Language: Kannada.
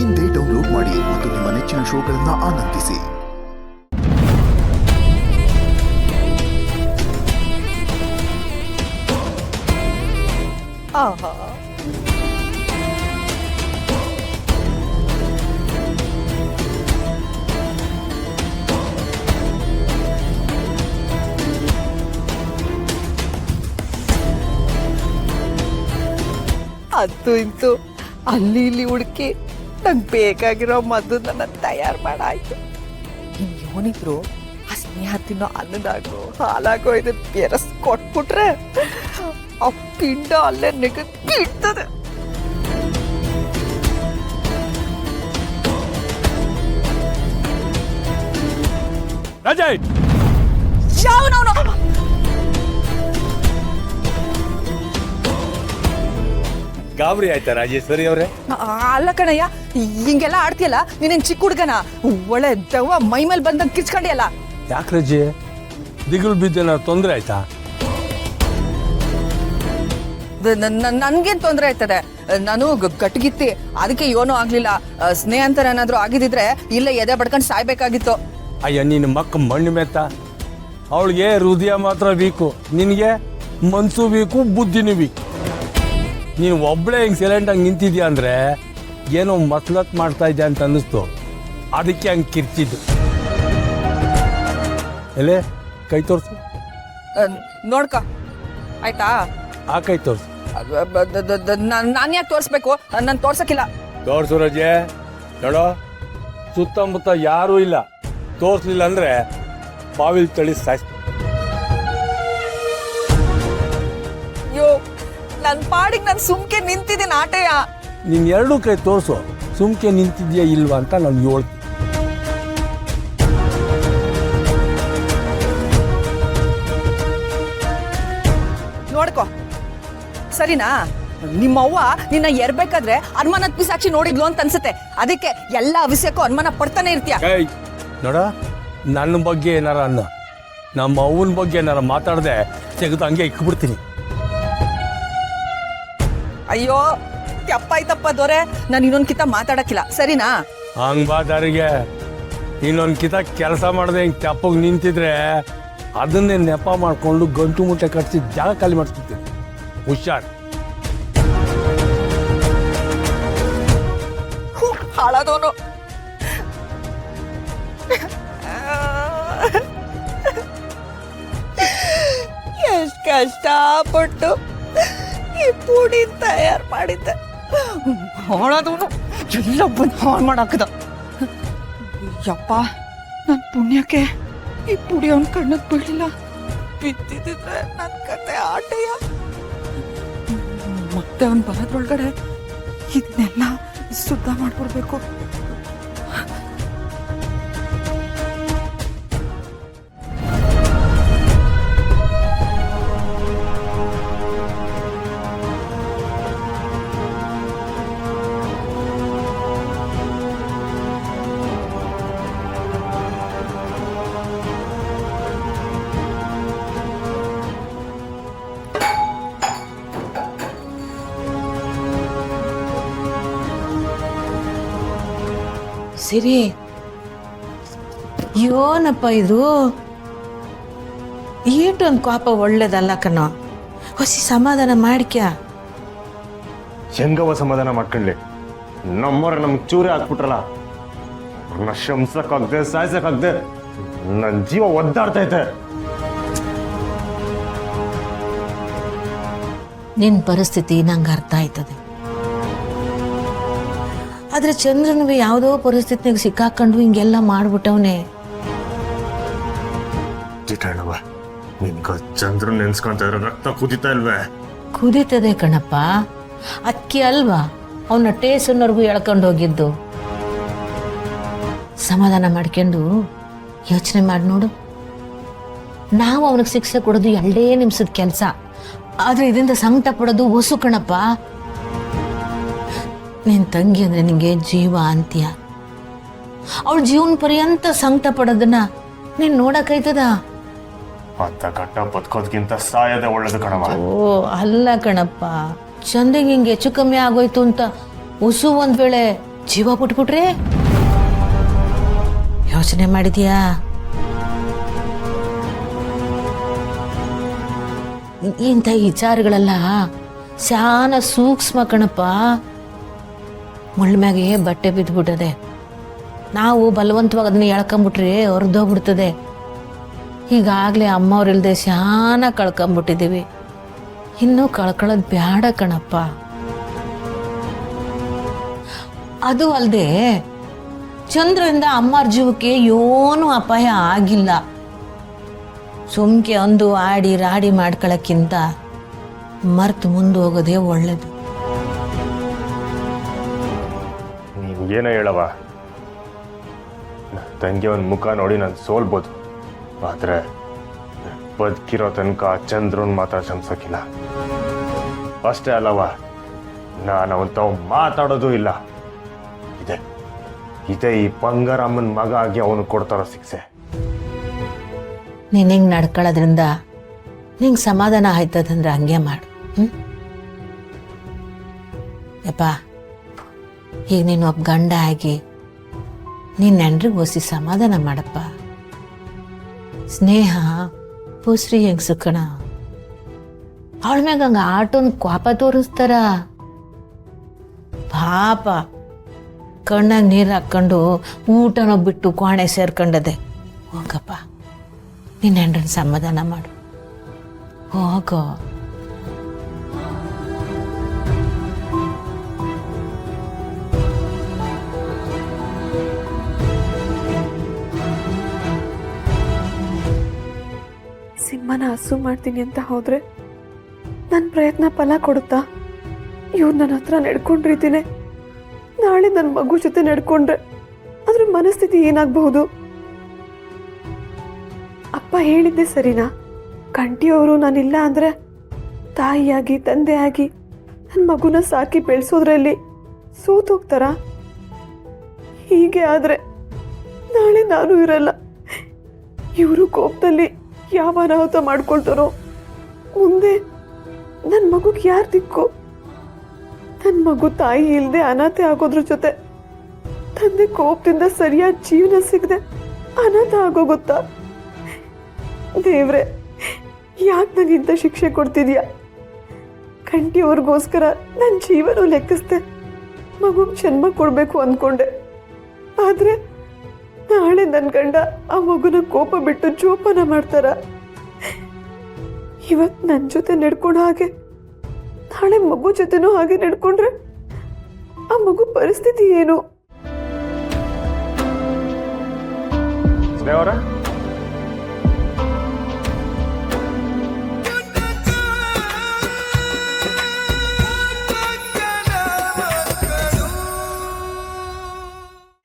ಇಂದೇ ಡೌನ್ಲೋಡ್ ಮಾಡಿ ಮತ್ತು ನಿಮ್ಮ ನೆಚ್ಚಿನ ಶೋಗಳನ್ನು ಆನಂದಿಸಿ. ಆಹಾ, ಅದು ಇಂತು ಅಲ್ಲಿ ಇಲ್ಲಿ ಹುಡುಕಿ ನಂಗೆ ಬೇಕಾಗಿರೋ ಮದ್ದನ್ನ ತಯಾರು ಮಾಡಾಯ್ತು. ಇವನಿದ್ರು ಆ ಸ್ನೇಹ ತಿನ್ನೋ ಅನ್ನದಾಗೋ ಹಾಲಾಗೋ ಇದು ಬೆರಸ್ ಕೊಟ್ಬಿಟ್ರೆ ಆ ಪಿಂಡ ಅಲ್ಲೇ ನೆಗದ್ ಬೀಳ್ತದೆ. ಯಾವನವನು ಗಾಬರಿ ಆಯ್ತಾ ರಾಜೇಶ್ವರಿ ಅವ್ರೆ? ಅಲ್ಲ ಕಣಯ್ಯ, ಹಿಂಗೆಲ್ಲ ಆಡ್ತಿಯಲ್ಲ, ನೀನೇನ್ ಚಿಕ್ಕ ಹುಡುಗನ? ಒಳ್ಳೆ ದೆವ್ವ ಮೈ ಮೇಲೆ ಬಂದಂಗೆ ಕಿಚ್ಕೊಂಡಿಯಲ್ಲ. ಯಾಕೆ ರಜೆ ದಿಗುಲ್ ಬಿದ್ದೇನ ತೊಂದ್ರೆ ಆಯ್ತಾ? ನನ್ಗೇನ್ ತೊಂದ್ರೆ ಆಯ್ತದೆ? ನಾನು ಗಟ್ಟಿಗಿತ್ತಿ, ಅದಕ್ಕೆ ಏನೂ ಆಗ್ಲಿಲ್ಲ. ಸ್ನೇಹಂತರ ಏನಾದ್ರು ಆಗಿದ್ರೆ ಇಲ್ಲ ಎದೆ ಬಡ್ಕೊಂಡು ಸಾಯ್ಬೇಕಾಗಿತ್ತು. ಅಯ್ಯ ನಿನ್ನ ಮಕ್ಕ ಮಣ್ಣು ಮೆತ್ತ. ಅವಳಿಗೆ ಹೃದಯ ಮಾತ್ರ ವೀಕು, ನಿನಗೆ ಮನ್ಸು ವೀಕು, ಬುದ್ಧಿನೂ ವೀಕು. ನೀನು ಒಬ್ಬಳೇ ಹಿಂಗೆ ಸೈಲೆಂಟಾಗಿ ನಿಂತಿದ್ಯಾ ಅಂದರೆ ಏನೋ ಮಸ್ಲತ್ ಮಾಡ್ತಾ ಇದ್ಯಾ ಅಂತ ಅನ್ನಿಸ್ತು. ಅದಕ್ಕೆ ಹಂಗೆ ಕಿರ್ಚಿದ್ದು. ಎಲ್ಲೇ ಕೈ ತೋರಿಸು. ನೋಡ್ಕ ಆಯ್ತಾ? ಆ ಕೈ ತೋರಿಸು. ನಾನು ಯಾಕೆ ತೋರಿಸ್ಬೇಕು? ನಾನು ತೋರ್ಸಕ್ಕಿಲ್ಲ. ತೋರಿಸು ರಜೆ. ನೋಡೋ, ಸುತ್ತಮುತ್ತ ಯಾರೂ ಇಲ್ಲ. ತೋರಿಸ್ಲಿಲ್ಲ ಅಂದರೆ ಬಾವಿಲ್ ತಳಿ ಸಾಯಿಸ್ತು. ಅಯ್ಯೋ, ನನ್ನ ಪಾಡಿಗೆ ನಾನು ಸುಮ್ಕೆ ನಿಂತಿದ್ದೀನಿ ಆಟೆಯ. ನೀನು ಎರಡೂ ಕೈ ತೋರಿಸು, ಸುಮ್ಕೆ ನಿಂತಿದ್ಯಾ ಇಲ್ವಾ ಅಂತ ನಾನು ಹೇಳ್ತೀನಿ. ನೋಡ್ಕೊ, ಸರಿನಾ? ನಿಮ್ಮವ್ವ ನಿನ್ನ ಎರ್ಬೇಕಾದ್ರೆ ಅನುಮಾನದ ಪಿಸಾಕ್ಷಿ ನೋಡಿದ್ಲು ಅಂತ ಅನ್ಸುತ್ತೆ. ಅದಕ್ಕೆ ಎಲ್ಲ ವಿಷಯಕ್ಕೂ ಅನುಮಾನ ಪಡ್ತಾನೆ ಇರ್ತೀಯ. ಏಯ್ ನೋಡ, ನನ್ನ ಬಗ್ಗೆ ಏನಾರ ಅನ್ನ, ನಮ್ಮ ಅವನ ಬಗ್ಗೆ ಏನಾರ ಮಾತಾಡದೆ ತೆಗೆದು ಹಂಗೆ ಇಕ್ಬಿಡ್ತೀನಿ. ಅಯ್ಯೋ ತಪ್ಪಾಯ್ತಪ್ಪ ದೊರೆ, ನಾನು ಇನ್ನೊಂದ್ ಕಿತ್ತ ಮಾತಾಡಕ್ಕಿಲ್ಲ, ಸರಿನಾ? ಹಂಗ್ ಬಾ ದಾರಿಗೆ. ಇನ್ನೊಂದು ಕಿತ ಕೆಲಸ ಮಾಡದೆ ಹಿಂಗೆ ತೆಪ್ಪಗೆ ನಿಂತಿದ್ರೆ ಅದನ್ನೇ ನೆಪ ಮಾಡಿಕೊಂಡು ಗಂಟು ಮುಟ್ಟೆ ಕಟ್ಸಿ ಜಾಗ ಖಾಲಿ ಮಾಡ್ತಿರ್ತೀನಿ. ಹುಷಾರ್. ಹಾಳಾದವನು. ಎಷ್ಟ್ ಕಷ್ಟಪಟ್ಟು ಈ ಪುಡಿ ತಯಾರು ಮಾಡಿದ್ದೆ, ಹಾಳಾದವನು ಎಲ್ಲ ಬಂದು ಹಾಳು ಮಾಡಾಕದ. ಯಪ್ಪ, ನನ್ನ ಪುಣ್ಯಕ್ಕೆ ಈ ಪುಡಿ ಅವನ ಕಣ್ಣಕ್ಕೆ ಬೀಳಿಲ್ಲ. ಬಿದ್ದಿದ್ರೆ ನನ್ನ ಕತೆ ಆಟೆಯ. ಮತ್ತೆ ಅವನ್ ಬರೋದ್ರೊಳಗಡೆ ಇದನ್ನೆಲ್ಲ ಶುದ್ಧ ಮಾಡ್ಬಿಡ್ಬೇಕು. ಸಿರಿ, ಏನಪ್ಪ ಇದು? ಈಟೊಂದು ಕೋಪ ಒಳ್ಳೇದಲ್ಲ ಕಣೋ. ಹೊಸಿ ಸಮಾಧಾನ ಮಾಡ್ಕ್ಯಾ. ಹೆಂಗವ ಸಮಾಧಾನ ಮಾಡ್ಕೊಂಡ್ಲಿ? ನಮ್ಮವ್ರ ನಮ್ಗೆ ಚೂರಿ ಹಾಕ್ಬಿಟ್ರಲ್ಲ, ನನ್ನ ಶಂಸಕ್ಕಾಗ್ದೆ ಸಾಯ್ಸಕ್ಕಾಗ್ದೆ ನನ್ನ ಜೀವ ಒದ್ದಾಡ್ತೈತೆ. ನಿನ್ನ ಪರಿಸ್ಥಿತಿ ನಂಗೆ ಅರ್ಥ ಆಯ್ತದೆ. ಆದ್ರೆ ಚಂದ್ರನಿಗೆ ಯಾವುದೋ ಪರಿಸ್ಥಿತಿನಾಗ ಸಿಕ್ಕಾಕೊಂಡು ಹಿಂಗೆಲ್ಲ ಮಾಡ್ಬಿಟ್ಟವನೆ. ಜಿಟಣ್ಣವ, ನಿನ್ಗ ಚಂದ್ರನ್ ನೆನ್ಸ್ಕೊಂತ ಇದ್ರೆ ರಕ್ತ ಕುದಿತಾ ಇಲ್ವೇ? ಕುದೀತದೆ ಕಣಪ್ಪ. ಅಕ್ಕಿ ಅಲ್ವಾ ಅವನ ಟೇಸನ್ನವರೆಗೂ ಎಳ್ಕೊಂಡು ಹೋಗಿದ್ದು. ಸಮಾಧಾನ ಮಾಡ್ಕೊಂಡು ಯೋಚನೆ ಮಾಡಿ ನೋಡು. ನಾವು ಅವನಿಗೆ ಶಿಕ್ಷೆ ಕೊಡೋದು 2 ನಿಮಿಷದ ಕೆಲಸ, ಆದ್ರೆ ಇದರಿಂದ ಸಂಕಟ ಪಡೋದು ಹೊಸು ಕಣಪ್ಪ. ನಿನ್ ತಂಗಿ ಅಂದ್ರೆ ನಿಂಗೆ ಜೀವ ಅಂತೀಯ. ಅವಳ ಜೀವನ ಪರ್ಯಂತ ಸಂಕಟ ಪಡೋದನ್ನ ನೀನ್ ನೋಡಕೈತದ? ಅಂತ ಕಟ್ಟ ಬದುಕೋದ್ಕಿಂತ ಸಾಯದೆ ಒಳ್ಳೇದು ಕಣವ. ಓ ಅಲ್ಲ ಕಣಪ್ಪ, ಚಂದ್ರಿಗೆ ಹಿಂಗೆ ಹೆಚ್ಚು ಕಮ್ಮಿ ಆಗೋಯ್ತು ಅಂತ ಹೊಸು ಒಂದ್ ವೇಳೆ ಜೀವ ಬಿಟ್ಬಿಟ್ರೆ ಯೋಚನೆ ಮಾಡಿದ್ಯಾ? ಇಂಥ ವಿಚಾರಗಳೆಲ್ಲ ಶಾನ ಸೂಕ್ಷ್ಮ ಕಣಪ್ಪ. ಮುಳ್ಳ್ಮ್ಯಾಗೆ ಬಟ್ಟೆ ಬಿದ್ದುಬಿಟ್ಟದೆ, ನಾವು ಬಲವಂತವಾಗಿ ಅದನ್ನ ಎಳ್ಕೊಂಬಿಟ್ರೆ ಹೊರದೋಗ್ಬಿಡ್ತದೆ. ಈಗಾಗಲೇ ಅಮ್ಮವ್ರಿಲ್ದೆ ಶಾನ ಕಳ್ಕೊಂಬಿಟ್ಟಿದ್ದೀವಿ, ಇನ್ನೂ ಕಳ್ಕೊಳ್ಳೋದು ಬ್ಯಾಡ ಕಣಪ್ಪ. ಅದು ಅಲ್ಲದೆ ಚಂದ್ರದಿಂದ ಅಮ್ಮರ ಜೀವಕ್ಕೆ ಏನೂ ಅಪಾಯ ಆಗಿಲ್ಲ. ಸುಮ್ಕೆ ಒಂದು ಆಡಿ ರಾಡಿ ಮಾಡ್ಕೊಳ್ಳೋಕ್ಕಿಂತ ಮರ್ತು ಮುಂದೆ ಹೋಗೋದೇ ಒಳ್ಳೇದು. ನೀನೇನೋ ಹೇಳವ, ನನ್ನ ತಂಗಿ ಒಂದು ಮುಖ ನೋಡಿ ನಾನು ಸೋಲ್ಬೋದು, ಆದರೆ ಬದುಕಿರೋ ತನಕ ಚಂದ್ರನ್ ಮಾತ್ರ ಕ್ಷಮಿಸೋಕ್ಕಿಲ್ಲ. ಅಷ್ಟೇ ಅಲ್ಲವ, ನಾನು ಅವನ್ ತಾವು ಮಾತಾಡೋದು ಇಲ್ಲ. ಇದೇ ಈ ಬಂಗಾರಮ್ಮನ ಮಗ ಆಗಿ ಅವನು ಕೊಡ್ತಾರೋ ಶಿಕ್ಷೆ. ನೀನು ಹಿಂಗೆ ನಡ್ಕೊಳ್ಳೋದ್ರಿಂದ ನಿಂಗೆ ಸಮಾಧಾನ ಆಯ್ತದಂದ್ರೆ ಹಂಗೆ ಮಾಡು. ಯಪ್ಪ, ಈಗ ನೀನು ಒಬ್ಬ ಗಂಡ ಆಗಿ ನೀನು ನೆಂಡ್ರಿಗೆ ಒಸಿ ಸಮಾಧಾನ ಮಾಡಪ್ಪ. ಸ್ನೇಹ ಪೂಸ್ರಿ ಹೆಂಗೆ ಸುಕ್ಕಣ, ಅವಳ ಮ್ಯಾಗ ಹಂಗೆ ಆಟೋನ್ ಕೋಪ ತೋರಿಸ್ತಾರ. ಪಾಪ ಕಣ್ಣಾಗ ನೀರು ಹಾಕ್ಕೊಂಡು ಊಟನೋ ಬಿಟ್ಟು ಕೋಣೆ ಸೇರ್ಕೊಂಡದೆ. ಹೋಗಪ್ಪ, ನಿನ್ನ ಹೆಂಡ್ರನ್ನ ಸಮಾಧಾನ ಮಾಡು, ಹೋಗೋ. ಸಿಂಹನ ಹಸು ಮಾಡ್ತೀನಿ ಅಂತ ಹೋದ್ರೆ ನನ್ನ ಪ್ರಯತ್ನ ಫಲ ಕೊಡುತ್ತಾ? ಇವ್ರು ನನ್ನ ಹತ್ರ ನಡ್ಕೊಂಡಿರ್ತೀನಿ, ನಾಳೆ ನನ್ನ ಮಗು ಜೊತೆ ನಡ್ಕೊಂಡ್ರೆ ಅದ್ರ ಮನಸ್ಥಿತಿ ಏನಾಗಬಹುದು? ಅಪ್ಪ ಹೇಳಿದ್ದೆ ಸರಿನಾ? ಕಂಠಿಯವರು ನಾನಿಲ್ಲ ಅಂದ್ರೆ ತಾಯಿಯಾಗಿ ತಂದೆಯಾಗಿ ನನ್ನ ಮಗುನ ಸಾಕಿ ಬೆಳೆಸೋದ್ರಲ್ಲಿ ಸೋತೋಗ್ತಾರ? ಹೀಗೆ ಆದ್ರೆ ನಾಳೆ ನಾನು ಇರಲ್ಲ. ಇವರು ಕೋಪದಲ್ಲಿ ಯಾವ ಅನಾಹುತ ಮಾಡ್ಕೊಳ್ತಾರೋ, ಮುಂದೆ ನನ್ನ ಮಗುಗೆ ಯಾರು ದಿಕ್ಕು? ನನ್ನ ಮಗು ತಾಯಿ ಇಲ್ಲದೆ ಅನಾಥೆ ಆಗೋದ್ರ ಜೊತೆ ತಂದೆ ಕೋಪದಿಂದ ಸರಿಯಾದ ಜೀವನ ಸಿಗದೆ ಅನಾಥ ಆಗೋಗುತ್ತಾ? ದೇವ್ರೆ, ಯಾಕೆ ನನಗೆ ಇಂಥ ಶಿಕ್ಷೆ ಕೊಡ್ತಿದ್ಯಾ? ಕಂಠಿಯವ್ರಿಗೋಸ್ಕರ ನನ್ನ ಜೀವನ ಲೆಕ್ಕಿಸ್ದೆ, ಮಗುಗೆ ಜನ್ಮ ಕೊಡಬೇಕು ಅಂದ್ಕೊಂಡೆ. ಆದರೆ ನಾಳೆ ನನ್ನ ಗಂಡ ಆ ಮಗುನ ಕೋಪ ಬಿಟ್ಟು ಜೋಪಾನ ಮಾಡ್ತಾರ. ಇವತ್ತು ನನ್ನ ಜೊತೆ ನಡ್ಕೊಂಡು ಹಾಗೆ ನಾಳೆ ಮಗು ಜೊತೆನೂ ಹಾಗೆ ನಡ್ಕೊಂಡ್ರೆ ಆ ಮಗು ಪರಿಸ್ಥಿತಿ ಏನು? ಸ್ನೇಹವರ